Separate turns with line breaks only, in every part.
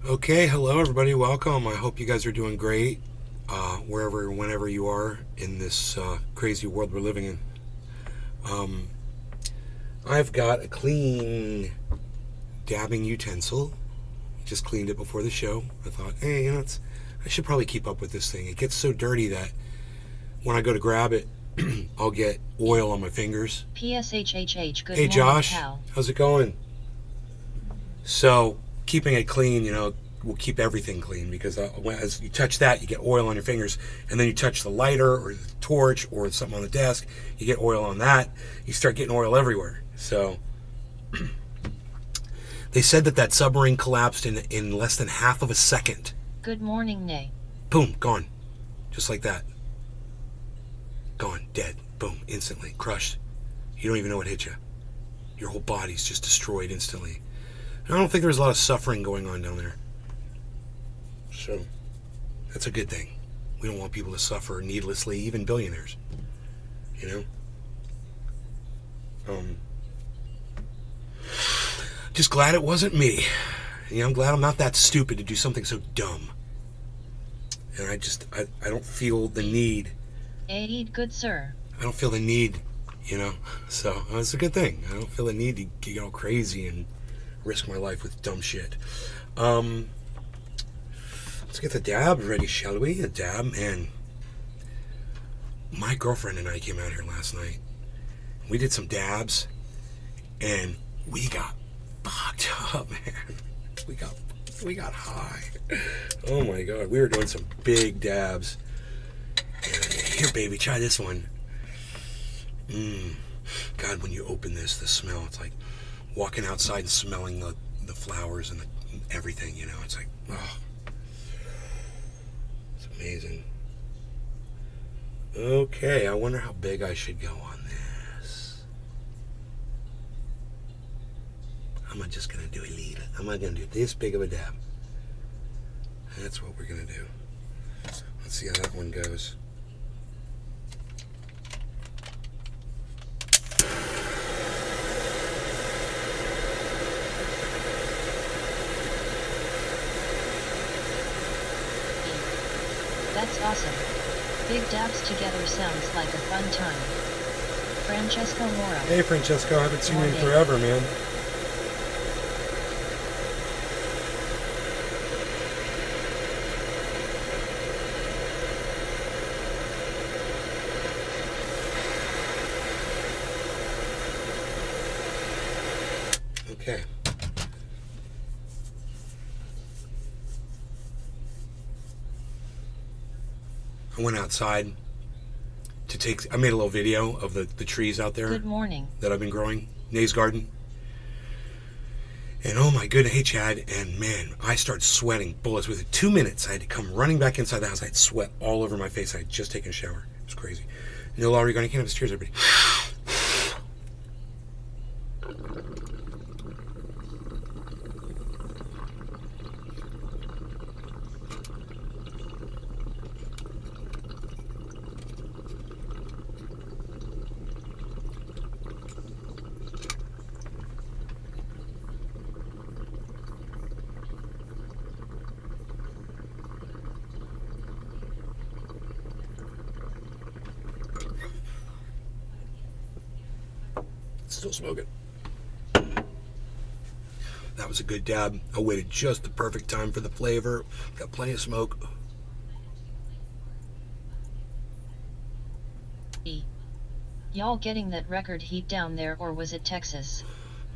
Okay, hello everybody, welcome. I hope you guys are doing great, wherever, whenever you are in this crazy world we're living in. I've got a clean dabbing utensil. Just cleaned it before the show. I thought, hey, I should probably keep up with this thing. It gets so dirty that when I go to grab it, I'll get oil on my fingers.
PSHHH, good
Hey
morning,
Josh,
pal.
how's it going? So, keeping it clean, will keep everything clean, because as you touch that, you get oil on your fingers, and then you touch the lighter or the torch or something on the desk, you get oil on that. You start getting oil everywhere. So they said that submarine collapsed in less than half of a second.
Good morning, Nay.
Boom, gone. Just like that. Gone, dead. Boom, instantly, crushed. You don't even know what hit you. Your whole body's just destroyed instantly. And I don't think there's a lot of suffering going on down there. So, that's a good thing. We don't want people to suffer needlessly, even billionaires. Just glad it wasn't me. I'm glad I'm not that stupid to do something so dumb. And I don't feel the need.
Aid, good sir.
I don't feel the need, So, it's a good thing. I don't feel the need to get all crazy and risk my life with dumb shit. Let's get the dab ready, shall we? A dab, man. My girlfriend and I came out here last night. We did some dabs, and we got fucked up, man. We got high. Oh my god, we were doing some big dabs. Here, baby, try this one. God, when you open this, the smell, it's like walking outside and smelling the flowers and everything, It's like, oh. It's amazing. Okay, I wonder how big I should go on this. I'm not just going to do a little. I'm not going to do this big of a dab. That's what we're going to do. Let's see how that one goes.
That's awesome. Big dabs together sounds like a fun time. Francesco Mora.
Hey, Francesco, I haven't seen you in forever, man. Okay. I went outside I made a little video of the trees out there.
Good morning.
That I've been growing. Nay's garden. And oh my goodness, hey Chad, and man, I started sweating bullets. Within 2 minutes, I had to come running back inside the house. I had sweat all over my face. I had just taken a shower. It was crazy. No longer going, you can't have the tears, everybody. Still smoking. That was a good dab. I waited just the perfect time for the flavor. Got plenty of smoke.
Y'all getting that record heat down there, or was it Texas?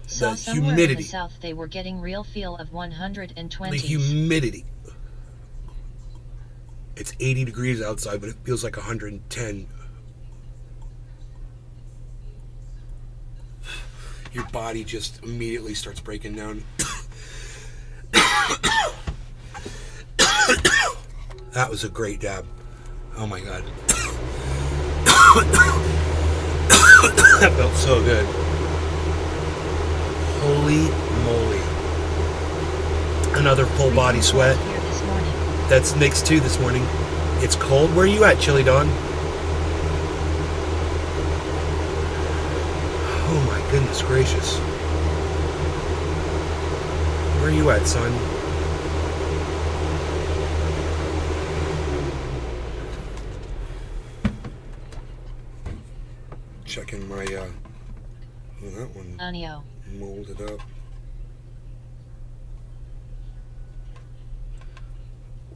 Saw
The
somewhere
humidity.
in the south they were getting real feel of 120.
The humidity. It's 80 degrees outside, but it feels like 110. Your body just immediately starts breaking down. That was a great dab. Oh my god. That felt so good. Holy moly. Another full body sweat.
Here this morning.
That's mixed too this morning. It's cold. Where are you at, Chili Dawn? Oh my goodness gracious. Where are you at, son? checking my, oh, that one
Anio.
molded up.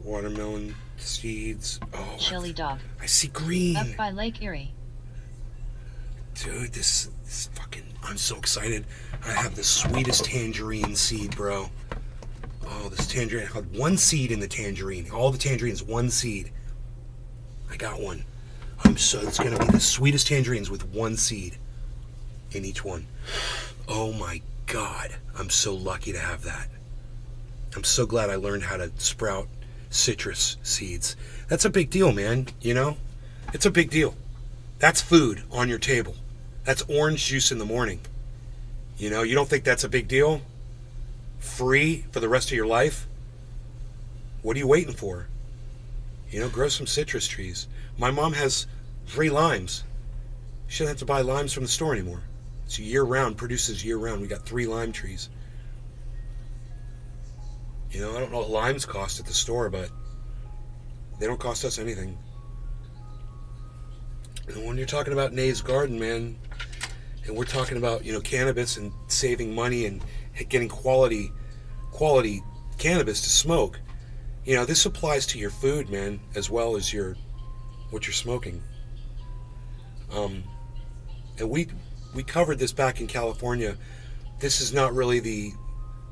Watermelon seeds. Oh,
Chili dog.
I see green.
Up by Lake Erie.
Dude, this fucking, I'm so excited. I have the sweetest tangerine seed, bro. Oh, this tangerine, I had one seed in the tangerine. All the tangerines, one seed. I got one. It's gonna be the sweetest tangerines with one seed in each one. Oh my God, I'm so lucky to have that. I'm so glad I learned how to sprout citrus seeds. That's a big deal, man, you know? It's a big deal. That's food on your table. That's orange juice in the morning. You know, you don't think that's a big deal? Free for the rest of your life? What are you waiting for? You know, grow some citrus trees. My mom has 3 limes. She doesn't have to buy limes from the store anymore. It's year-round, produces year-round. We got 3 lime trees. You know, I don't know what limes cost at the store, but they don't cost us anything. And when you're talking about Nay's garden, man, and we're talking about, you know, cannabis and saving money and getting quality cannabis to smoke, you know, this applies to your food, man, as well as what you're smoking. And we covered this back in California. This is not really the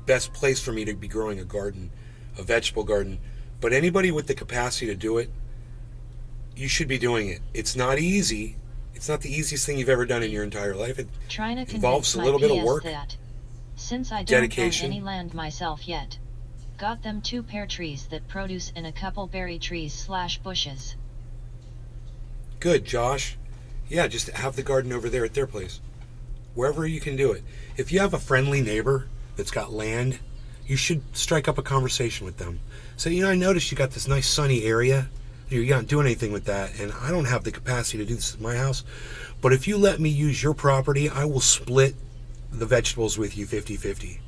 best place for me to be growing a garden, a vegetable garden, but anybody with the capacity to do it, you should be doing it. It's not easy. It's not the easiest thing you've ever done in your entire life. It involves a little bit of work,
that, since I don't
dedication.
own any land myself yet, got them 2 pear trees that produce in a couple berry trees / bushes.
Good, Josh. Yeah, just have the garden over there at their place. Wherever you can do it. If you have a friendly neighbor that's got land, you should strike up a conversation with them. Say, you know, I noticed you got this nice sunny area. You're not doing anything with that, and I don't have the capacity to do this at my house. But if you let me use your property, I will split the vegetables with you 50-50.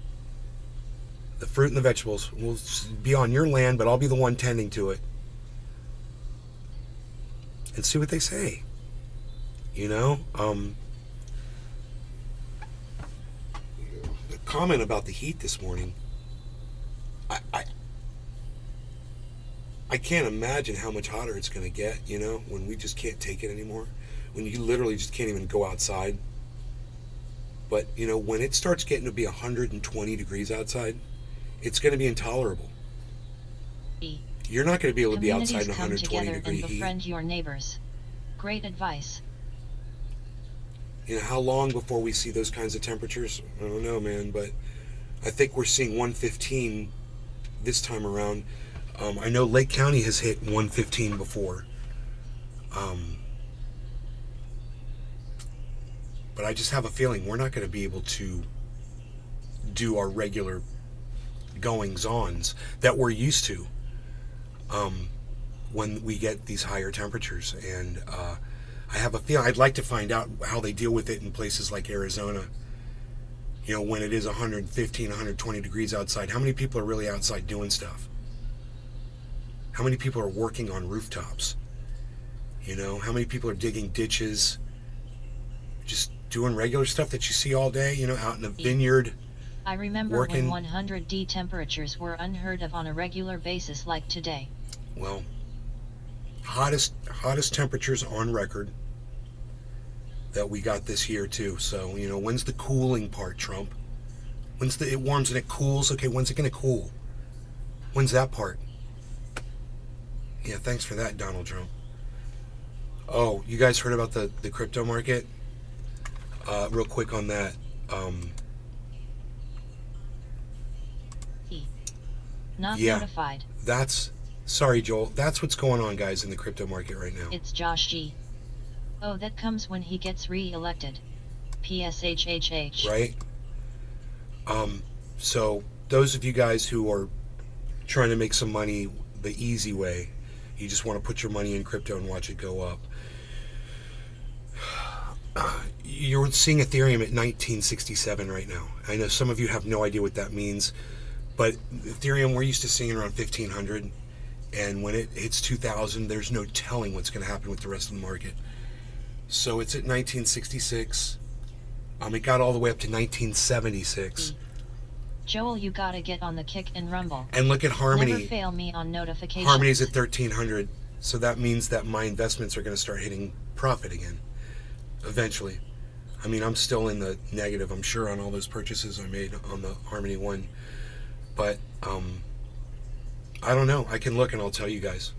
The fruit and the vegetables will be on your land, but I'll be the one tending to it. And see what they say. You know? The comment about the heat this morning, I can't imagine how much hotter it's going to get, you know, when we just can't take it anymore. When you literally just can't even go outside. But, you know, when it starts getting to be 120 degrees outside, it's going to be intolerable. You're not going to be able to be outside in 120 degree heat.
Befriend your neighbors. Great advice.
You know, how long before we see those kinds of temperatures? I don't know, man, but I think we're seeing 115 this time around. I know Lake County has hit 115 before. But I just have a feeling we're not going to be able to do our regular goings-ons that we're used to when we get these higher temperatures. And I have a feeling, I'd like to find out how they deal with it in places like Arizona. You know, when it is 115, 120 degrees outside, how many people are really outside doing stuff? How many people are working on rooftops? You know, how many people are digging ditches? Just doing regular stuff that you see all day, you know, out in a vineyard.
I remember
working.
when 100°C temperatures were unheard of on a regular basis like today.
Well, hottest temperatures on record that we got this year too. So, you know, when's the cooling part, Trump? It warms and it cools? Okay, when's it going to cool? When's that part? Yeah, thanks for that, Donald Trump. Oh, you guys heard about the crypto market? Real quick on that.
Not
yeah,
notified.
Sorry, Joel. That's what's going on, guys, in the crypto market right now.
It's Josh G. Oh, that comes when he gets re-elected. PSHHH.
Right? So, those of you guys who are trying to make some money the easy way, you just want to put your money in crypto and watch it go up. You're seeing Ethereum at 1967 right now. I know some of you have no idea what that means, but Ethereum, we're used to seeing it around 1500, and when it hits 2000, there's no telling what's going to happen with the rest of the market. So it's at 1966. It got all the way up to 1976.
Joel, you gotta get on the kick and rumble.
And look at Harmony.
Never fail me on notifications.
Harmony's at 1,300. So that means that my investments are going to start hitting profit again. Eventually. I mean, I'm still in the negative, I'm sure, on all those purchases I made on the Harmony one. But, I don't know. I can look and I'll tell you guys.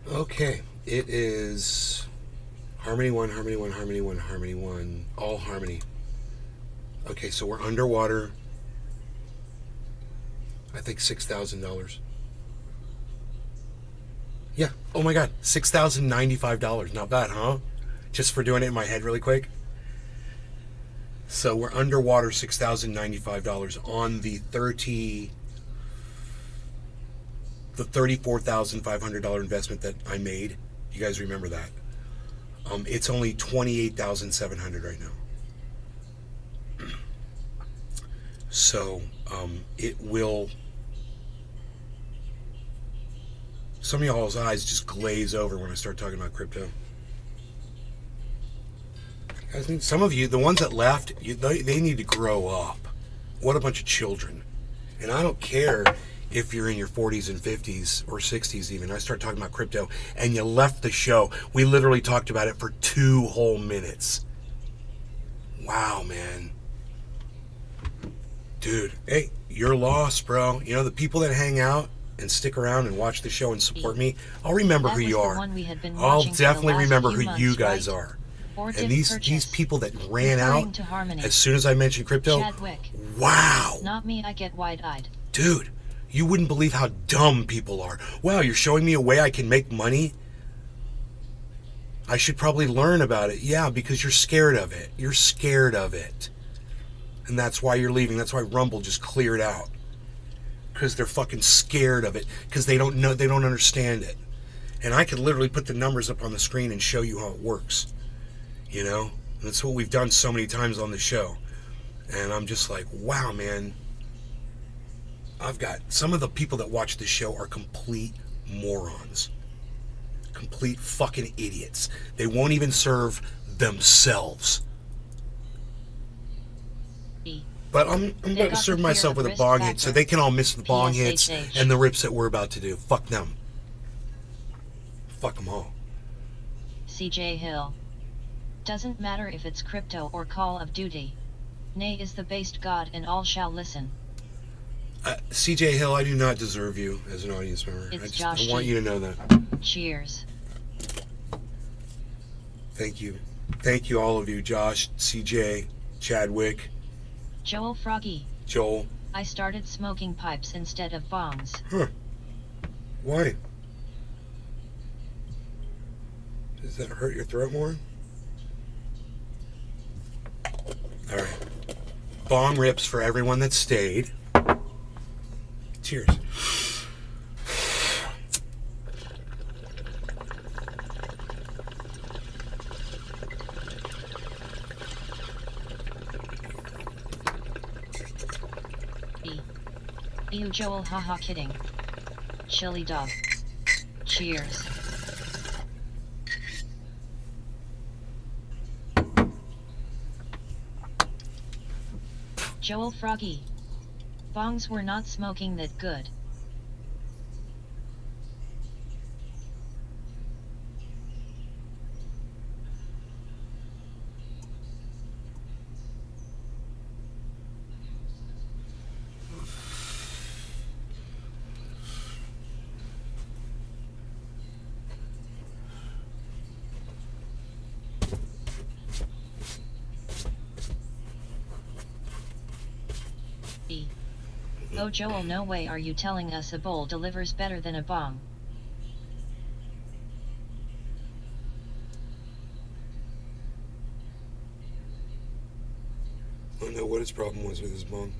Okay, it is Harmony 1, Harmony 1, Harmony 1, Harmony 1, all Harmony. Okay, so we're underwater, I think $6,000. Yeah, oh my God, $6,095. Not bad, huh? Just for doing it in my head really quick. So we're underwater $6,095 on the $34,500 investment that I made. You guys remember that? It's only $28,700 right now. So it will. Some of y'all's eyes just glaze over when I start talking about crypto. I think some of you, the ones that left, they need to grow up. What a bunch of children. And I don't care if you're in your 40s and 50s or 60s even. I start talking about crypto and you left the show. We literally talked about it for 2 whole minutes. Wow, man. Dude, hey, you're lost, bro. You know, the people that hang out and stick around and watch the show and support me, I'll remember who you are. I'll definitely remember who you guys are. And these people that ran out as soon as I mentioned crypto, wow.
Not me, I get wide-eyed.
Dude, you wouldn't believe how dumb people are. Wow, you're showing me a way I can make money? I should probably learn about it. Yeah, because you're scared of it. You're scared of it. And that's why you're leaving. That's why Rumble just cleared out. Because they're fucking scared of it. Because they don't know, they don't understand it. And I could literally put the numbers up on the screen and show you how it works. You know? And that's what we've done so many times on the show. And I'm just like, wow, man. I've got some of the people that watch this show are complete morons. Complete fucking idiots. They won't even serve themselves. But I'm about to serve myself with a bong hit so they can all miss the bong hits and the rips that we're about to do. Fuck them. Fuck them all.
CJ Hill. Doesn't matter if it's crypto or Call of Duty. Nay is the based god and all shall listen.
CJ Hill, I do not deserve you as an audience member. I want you to know that.
Cheers.
Thank you. Thank you, all of you. Josh, CJ, Chadwick.
Joel Froggy.
Joel.
I started smoking pipes instead of bongs.
Huh. Why? Does that hurt your throat more? Alright. Bong rips for everyone that stayed. Cheers.
Ew, Joel, haha, kidding. Chili dog. Cheers. Joel Froggy. Bongs were not smoking that good. Oh Joel, no way are you telling us a bowl delivers better than a bong.
I don't know what his problem was with his bong.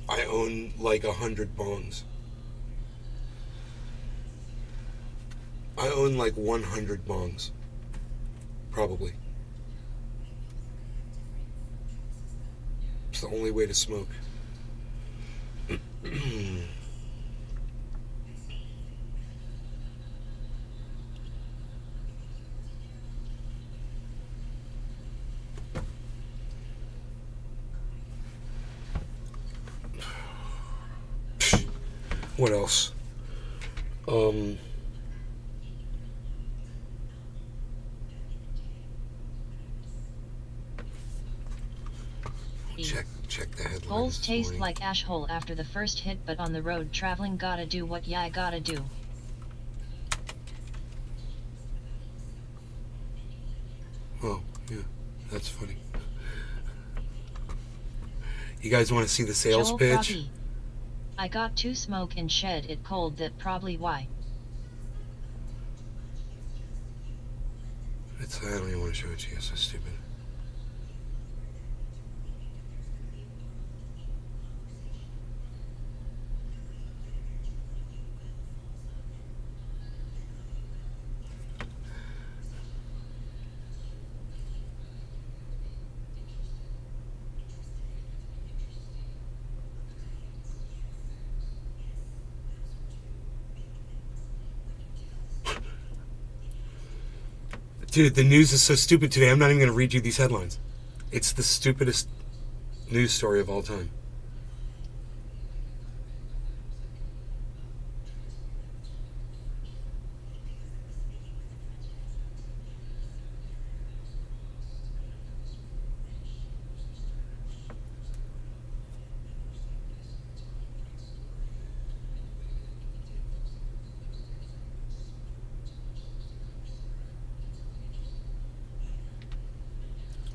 I own like 100 bongs. I own like 100 bongs. Probably. It's the only way to smoke. What else? Check the headlines.
Holes taste like ash hole after the first hit, but on the road traveling gotta do what ya gotta do.
Oh, yeah, that's funny. You guys want to see the sales
Joel
pitch?
Froggy. I got to smoke and shed it cold, that probably why.
I don't even want to show it to you, it's so stupid. Dude, the news is so stupid today, I'm not even going to read you these headlines. It's the stupidest news story of all time.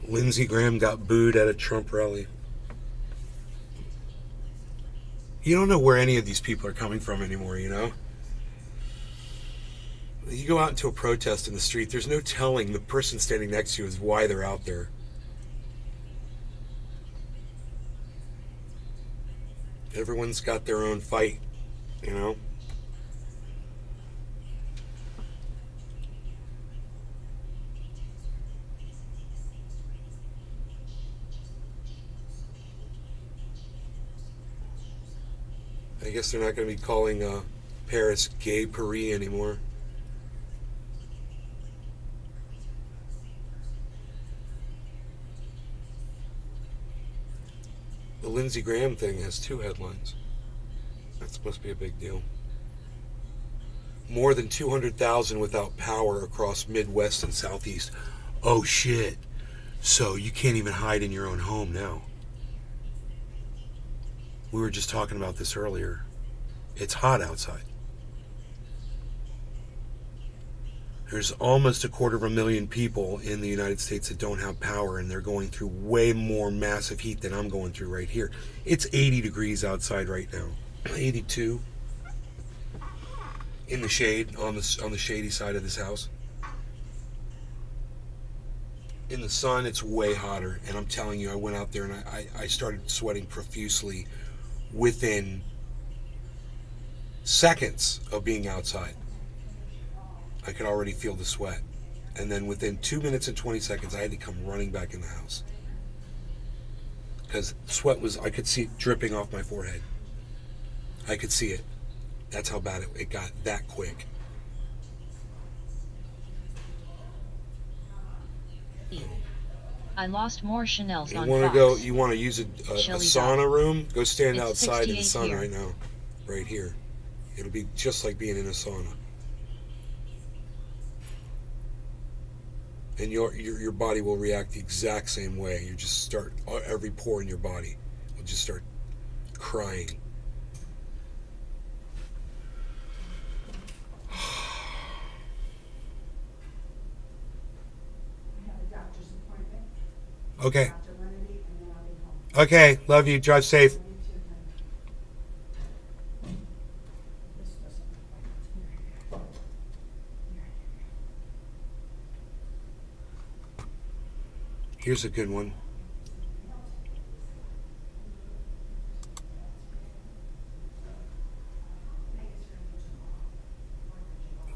Lindsey Graham got booed at a Trump rally. You don't know where any of these people are coming from anymore, you know? You go out into a protest in the street, there's no telling the person standing next to you is why they're out there. Everyone's got their own fight, you know? I guess they're not going to be calling Paris Gay Paris anymore. The Lindsey Graham thing has 2 headlines. That must be a big deal. More than 200,000 without power across Midwest and Southeast. Oh shit. So you can't even hide in your own home now. We were just talking about this earlier. It's hot outside. There's almost 250,000 people in the United States that don't have power, and they're going through way more massive heat than I'm going through right here. It's 80 degrees outside right now. 82 in the shade, on the shady side of this house. In the sun, it's way hotter, and I'm telling you, I went out there and I started sweating profusely within seconds of being outside. I could already feel the sweat. And then within 2 minutes and 20 seconds, I had to come running back in the house. Because sweat was, I could see it dripping off my forehead. I could see it. That's how bad it got that quick.
I lost more Chanel's on
Fox. You want to use a sauna room? Go stand
it's
outside in the sun
here.
right now. Right here. It'll be just like being in a sauna. And your body will react the exact same way. You just start, every pore in your body will just start crying. Okay. Okay, love you. Drive safe. Here's a good one.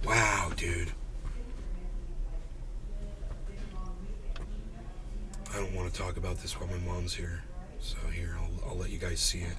Wow, dude. dude. I don't want to talk about this while my mom's here. So here, I'll let you guys see it.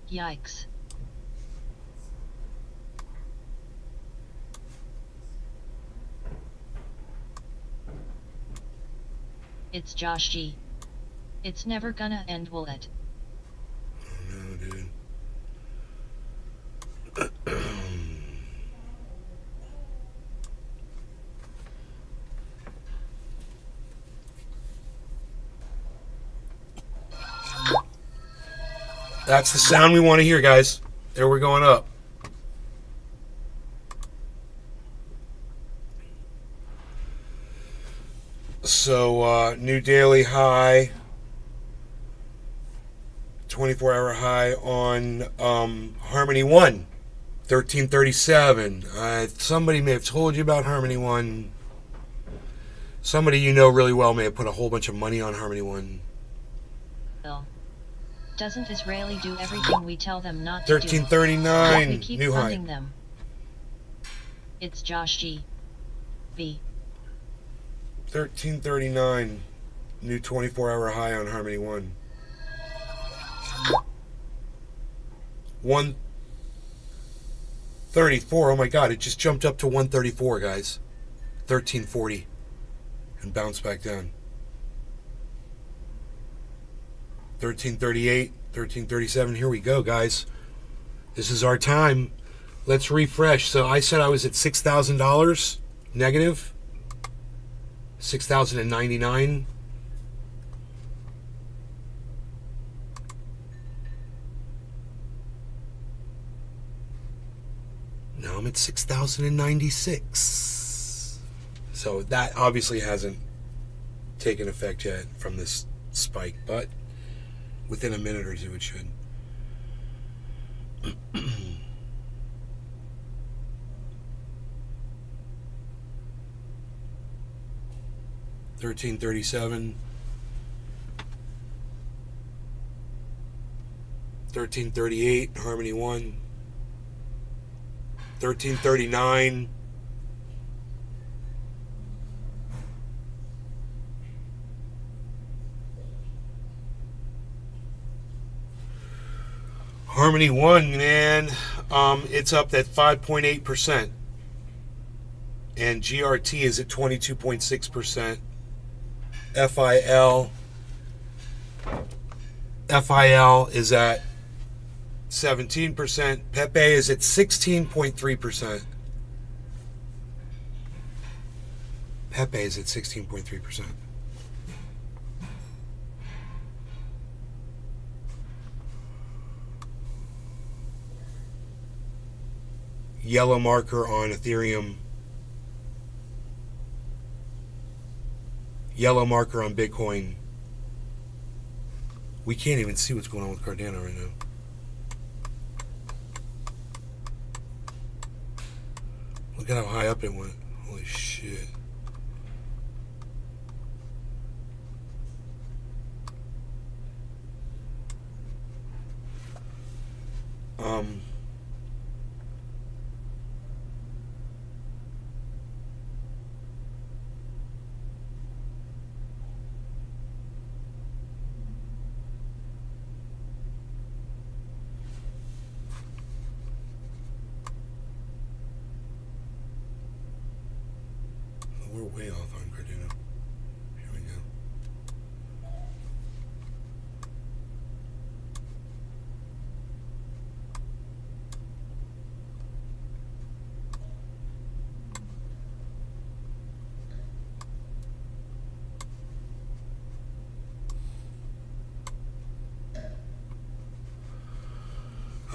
Yikes. It's Josh G. It's never gonna end, will it?
Oh no, dude. That's the sound we want to hear, guys. There we're going up. So, new daily high, 24-hour high on Harmony 1, 1337. Somebody may have told you about Harmony 1. Somebody you know really well may have put a whole bunch of money on Harmony 1.
Doesn't Israeli do everything we tell them not to
1339,
do? We keep
new high.
funding them. It's Josh G. B.
1339, new 24-hour high on Harmony 1. 134, oh my god, it just jumped up to 134, guys. 1340, and bounced back down. 1338, 1337, here we go, guys. This is our time. Let's refresh. So I said I was at $6,000 negative. 6,099. Now I'm at 6,096. So that obviously hasn't taken effect yet from this spike, but within a minute or two it should. 1337, 1338, Harmony 1, 1339, Harmony 1, man, it's up at 5.8%, and GRT is at 22.6%. FIL is at 17%. Pepe is at 16.3%. Pepe is at 16.3%. Yellow marker on Ethereum. Yellow marker on Bitcoin. We can't even see what's going on with Cardano right now. Look at how high up it went. Holy shit. We're way off on Cardano. Here we go.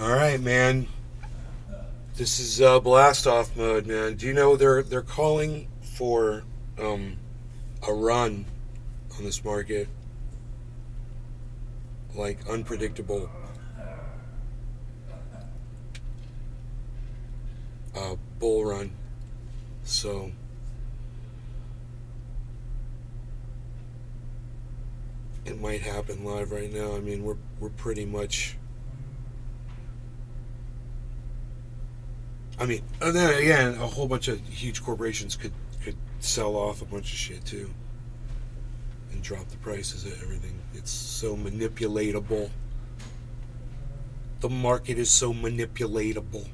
All right, man. This is blast off mode, man. Do you know they're calling for a run on this market, like unpredictable bull run. So it might happen live right now. I mean, we're pretty much. I mean, and then again, a whole bunch of huge corporations could sell off a bunch of shit too, and drop the prices of everything. It's so manipulatable. The market is so manipulatable.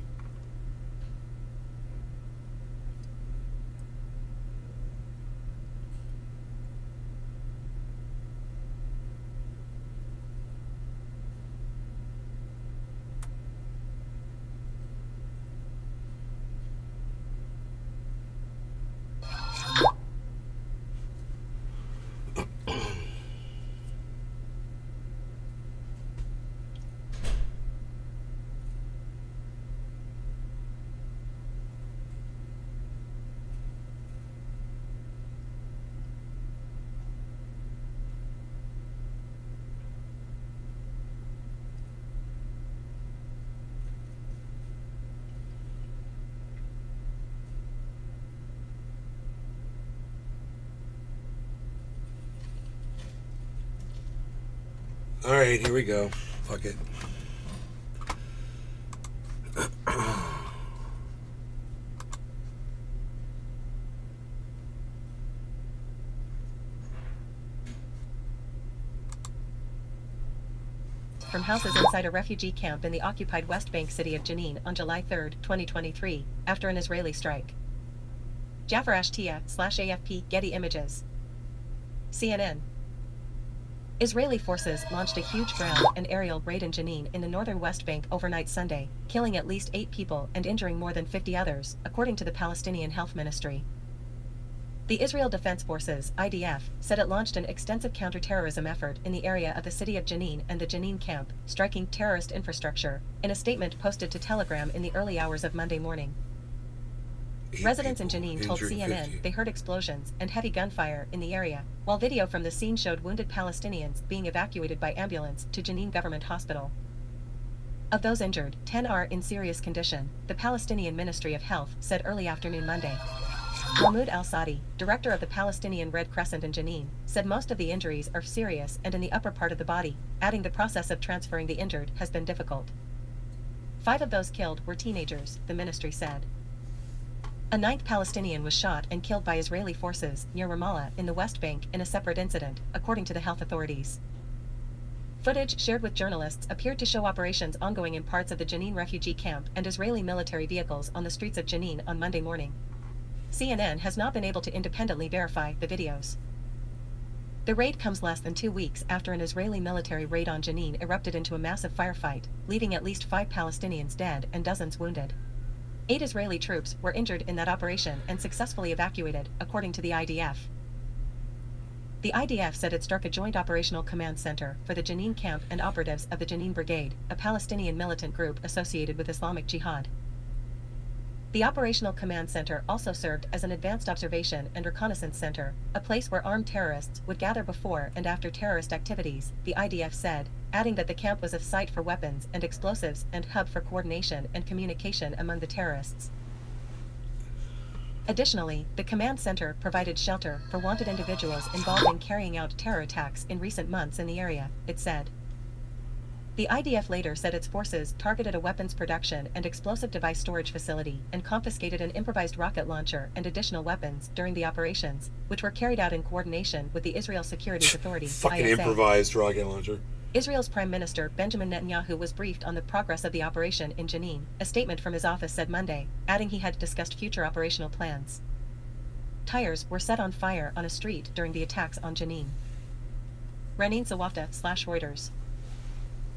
Alright, here we go. Fuck it.
From houses inside a refugee camp in the occupied West Bank city of Jenin on July 3, 2023, after an Israeli strike. Jafar Ashtia/AFP Getty Images. CNN. Israeli forces launched a huge ground and aerial raid in Jenin in the northern West Bank overnight Sunday, killing at least 8 people and injuring more than 50 others, according to the Palestinian Health Ministry. The Israel Defense Forces, IDF, said it launched an extensive counter-terrorism effort in the area of the city of Jenin and the Jenin camp, striking terrorist infrastructure, in a statement posted to Telegram in the early hours of Monday morning. Residents in Jenin told CNN 50. They heard explosions and heavy gunfire in the area, while video from the scene showed wounded Palestinians being evacuated by ambulance to Jenin Government Hospital. Of those injured, 10 are in serious condition, the Palestinian Ministry of Health said early afternoon Monday. Mahmoud al-Sadi, director of the Palestinian Red Crescent in Jenin, said most of the injuries are serious and in the upper part of the body, adding the process of transferring the injured has been difficult. 5 of those killed were teenagers, the ministry said. A 9th Palestinian was shot and killed by Israeli forces near Ramallah in the West Bank in a separate incident, according to the health authorities. Footage shared with journalists appeared to show operations ongoing in parts of the Jenin refugee camp and Israeli military vehicles on the streets of Jenin on Monday morning. CNN has not been able to independently verify the videos. The raid comes less than 2 weeks after an Israeli military raid on Jenin erupted into a massive firefight, leaving at least 5 Palestinians dead and dozens wounded. 8 Israeli troops were injured in that operation and successfully evacuated, according to the IDF. The IDF said it struck a joint operational command center for the Jenin camp and operatives of the Jenin Brigade, a Palestinian militant group associated with Islamic Jihad. The operational command center also served as an advanced observation and reconnaissance center, a place where armed terrorists would gather before and after terrorist activities, the IDF said, adding that the camp was a site for weapons and explosives and hub for coordination and communication among the terrorists. Additionally, the command center provided shelter for wanted individuals involved in carrying out terror attacks in recent months in the area, it said. The IDF later said its forces targeted a weapons production and explosive device storage facility and confiscated an improvised rocket launcher and additional weapons during the operations, which were carried out in coordination with the Israel Securities Authority,
Fucking
ISA.
Improvised rocket launcher.
Israel's Prime Minister Benjamin Netanyahu was briefed on the progress of the operation in Jenin, a statement from his office said Monday, adding he had discussed future operational plans. Tires were set on fire on a street during the attacks on Jenin. Ranin Sawafta/Reuters.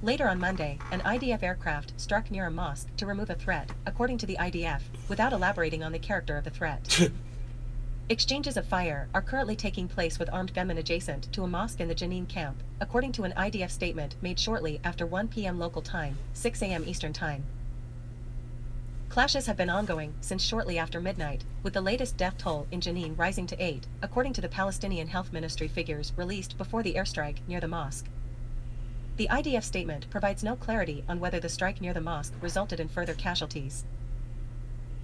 Later on Monday, an IDF aircraft struck near a mosque to remove a threat, according to the IDF, without elaborating on the character of the threat. Exchanges of fire are currently taking place with armed gunmen adjacent to a mosque in the Jenin camp, according to an IDF statement made shortly after 1 p.m. local time, 6 a.m. Eastern Time. Clashes have been ongoing since shortly after midnight, with the latest death toll in Jenin rising to 8, according to the Palestinian Health Ministry figures released before the airstrike near the mosque. The IDF statement provides no clarity on whether the strike near the mosque resulted in further casualties.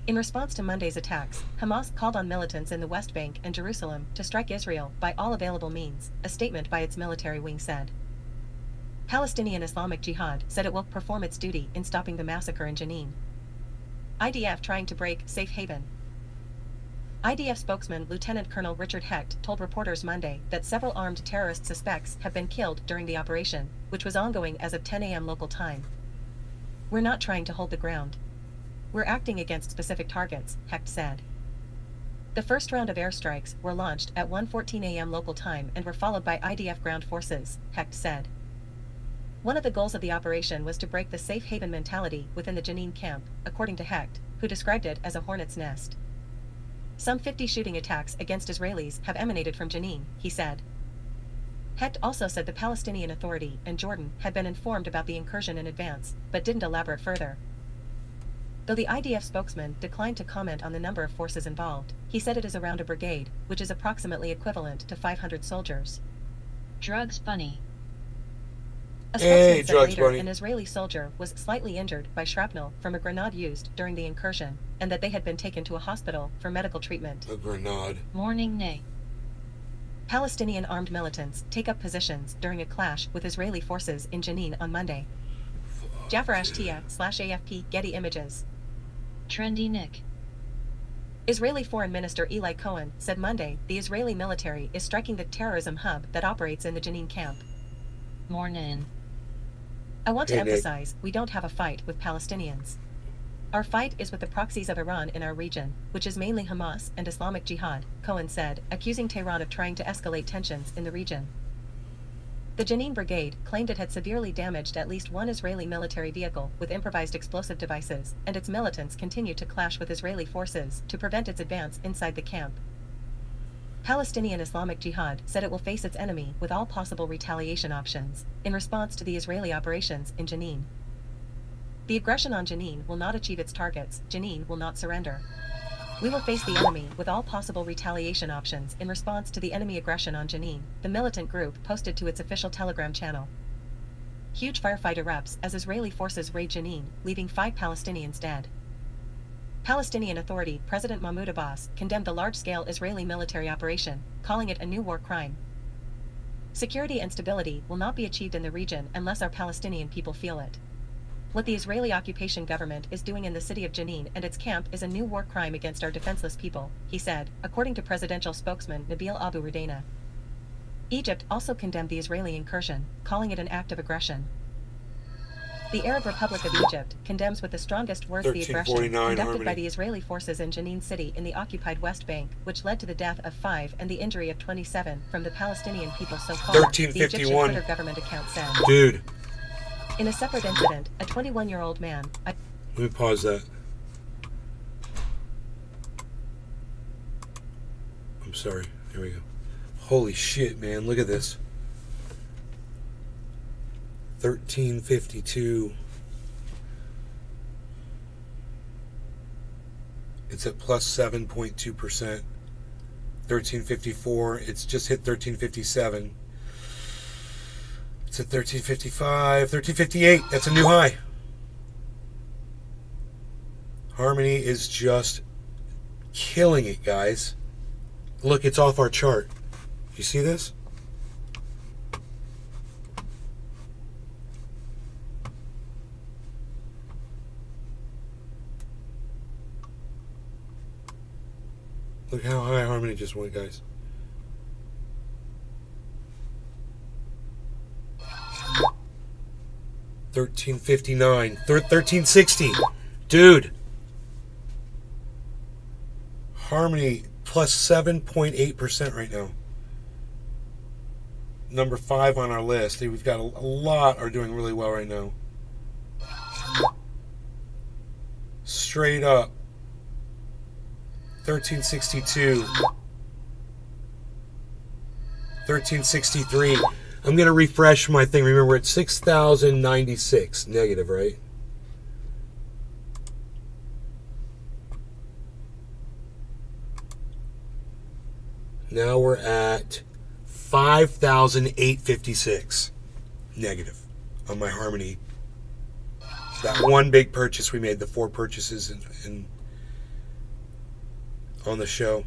In response to Monday's attacks, Hamas called on militants in the West Bank and Jerusalem to strike Israel by all available means, a statement by its military wing said. Palestinian Islamic Jihad said it will perform its duty in stopping the massacre in Jenin. IDF trying to break safe haven. IDF spokesman Lieutenant Colonel Richard Hecht told reporters Monday that several armed terrorist suspects have been killed during the operation, which was ongoing as of 10 a.m. local time. We're not trying to hold the ground. We're acting against specific targets, Hecht said. The first round of airstrikes were launched at 1:14 a.m. local time and were followed by IDF ground forces, Hecht said. One of the goals of the operation was to break the safe haven mentality within the Jenin camp, according to Hecht, who described it as a hornet's nest. Some 50 shooting attacks against Israelis have emanated from Jenin, he said. Hecht also said the Palestinian Authority and Jordan had been informed about the incursion in advance, but didn't elaborate further. Though the IDF spokesman declined to comment on the number of forces involved, he said it is around a brigade, which is approximately equivalent to 500 soldiers.
Drugs bunny.
A spokesman said
drugs
later
bunny.
an Israeli soldier was slightly injured by shrapnel from a grenade used during the incursion, and that they had been taken to a hospital for medical treatment.
A grenade.
Morning nay.
Palestinian armed militants take up positions during a clash with Israeli forces in Jenin on Monday. Jafar Ashtia/AFP Getty Images.
Trendy Nick.
Israeli Foreign Minister Eli Cohen said Monday the Israeli military is striking the terrorism hub that operates in the Jenin camp.
Mornin.
I want to
Hey, Nick.
emphasize we don't have a fight with Palestinians. Our fight is with the proxies of Iran in our region, which is mainly Hamas and Islamic Jihad, Cohen said, accusing Tehran of trying to escalate tensions in the region. The Jenin Brigade claimed it had severely damaged at least one Israeli military vehicle with improvised explosive devices, and its militants continue to clash with Israeli forces to prevent its advance inside the camp. Palestinian Islamic Jihad said it will face its enemy with all possible retaliation options, in response to the Israeli operations in Jenin. The aggression on Jenin will not achieve its targets, Jenin will not surrender. We will face the enemy with all possible retaliation options in response to the enemy aggression on Jenin, the militant group posted to its official Telegram channel. Huge firefight erupts as Israeli forces raid Jenin, leaving 5 Palestinians dead. Palestinian Authority President Mahmoud Abbas condemned the large-scale Israeli military operation, calling it a new war crime. Security and stability will not be achieved in the region unless our Palestinian people feel it. What the Israeli occupation government is doing in the city of Jenin and its camp is a new war crime against our defenseless people, he said, according to presidential spokesman Nabil Abu Rudaina. Egypt also condemned the Israeli incursion, calling it an act of aggression. The Arab Republic of Egypt condemns with the strongest words the aggression
1349
conducted
Harmony.
by the Israeli forces in Jenin city in the occupied West Bank, which led to the death of 5 and the injury of 27 from the Palestinian people so far, the Egyptian
1351.
Twitter government account said.
Dude,
In a separate incident, a 21-year-old man,
let me pause that. I'm sorry. Here we go. Holy shit, man. Look at this. 1352. It's at plus 7.2%. 1354. It's just hit 1357. It's at 1355. 1358. That's a new high. Harmony is just killing it, guys. Look, it's off our chart. You see this? Look how high Harmony just went, guys. $13.59, $13.60, dude. Harmony plus 7.8% right now. Number 5 on our list. We've got a lot are doing really well right now. Straight up. 1362. 1363. I'm going to refresh my thing. Remember, it's 6,096 negative, right? Now we're at 5,856 negative on my Harmony. That one big purchase we made, the 4 purchases on the show.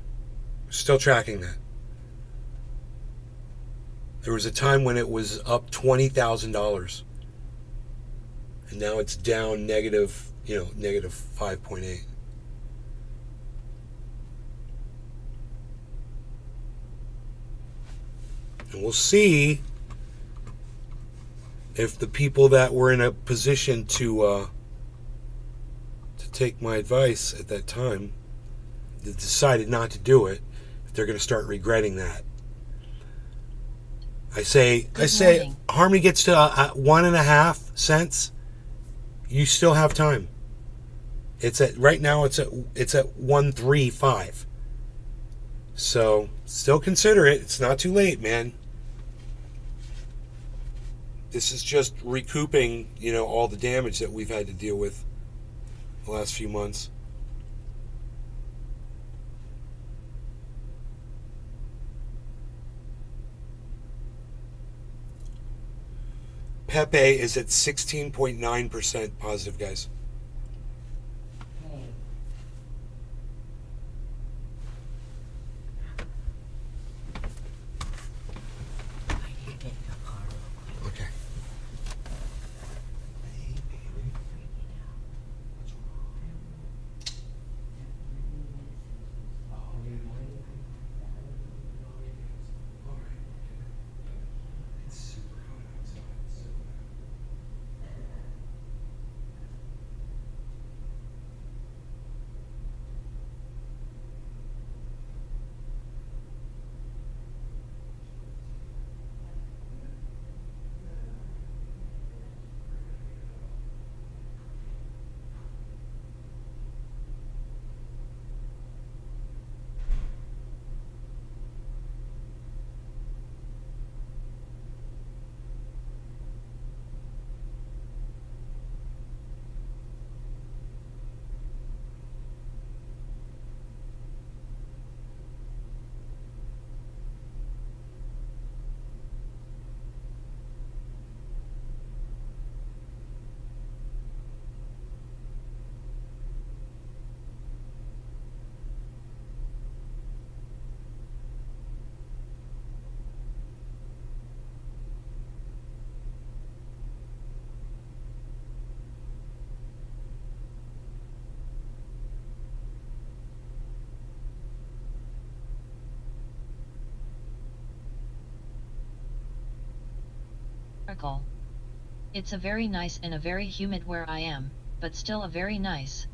Still tracking that. There was a time when it was up $20,000. And now it's down negative 5.8. And we'll see if the people that were in a position to take my advice at that time, that decided not to do it, if they're going to start regretting that. I say
morning.
Harmony gets to 1.5 cents. You still have time. Right now it's at 1.35. So still consider it. It's not too late, man. This is just recouping, all the damage that we've had to deal with the last few months. Pepe is at 16.9% positive, guys. Okay.
It's a very nice and a very humid where I am, but still a very nice.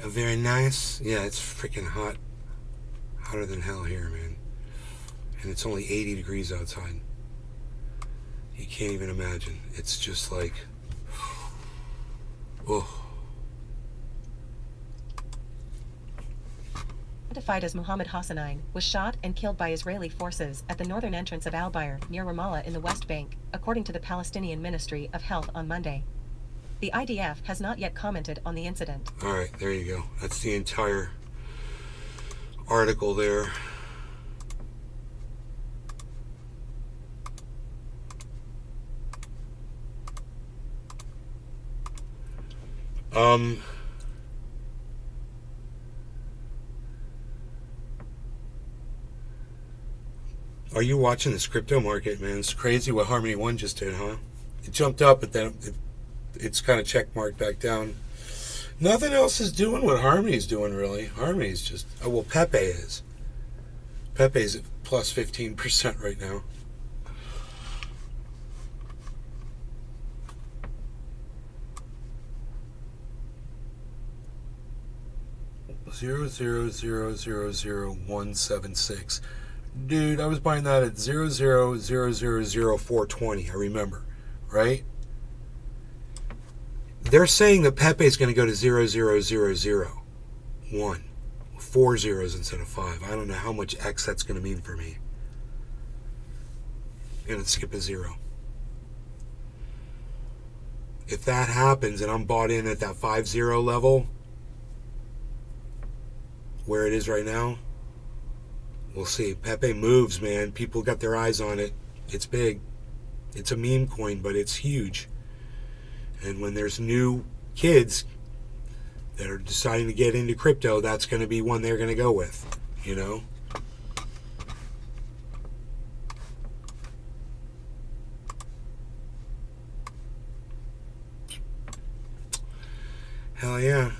Very nice. Yeah, it's freaking hot. Hotter than hell here, man. And it's only 80 degrees outside. You can't even imagine. It's just like, oh.
Identified as Muhammad Hassanein, was shot and killed by Israeli forces at the northern entrance of Al-Bayer, near Ramallah in the West Bank, according to the Palestinian Ministry of Health on Monday. The IDF has not yet commented on the incident.
All right, there you go. That's the entire article there. Are you watching this crypto market, man? It's crazy what Harmony One just did, huh? It jumped up, but then it's kind of check marked back down. Nothing else is doing what Harmony's doing, really. Harmony's just... Oh, well, Pepe is. Pepe's at plus 15% right now. Zero zero zero zero zero 176. Dude, I was buying that at 0.0000420. I remember, right? They're saying that Pepe is going to go to 0.0001. 4 zeros instead of 5. I don't know how much X that's going to mean for me. I'm going to skip a 0. If that happens and I'm bought in at that 5-0 level, where it is right now, we'll see. Pepe moves, man. People got their eyes on it. It's big. It's a meme coin, but it's huge. And when there's new kids that are deciding to get into crypto, that's going to be one they're going to go with, you know? Hell yeah.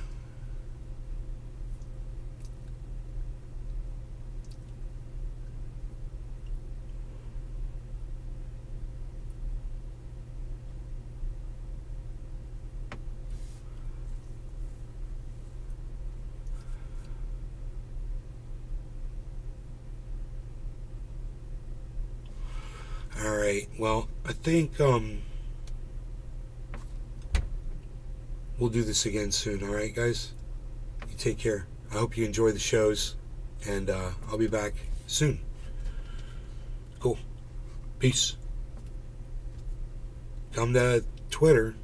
All right. Well, I think we'll do this again soon. All right, guys. You take care. I hope you enjoy the shows, and I'll be back soon. Cool. Peace. Come to Twitter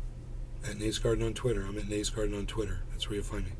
at Nays Garden on Twitter. I'm at Nays Garden on Twitter. That's where you'll find me.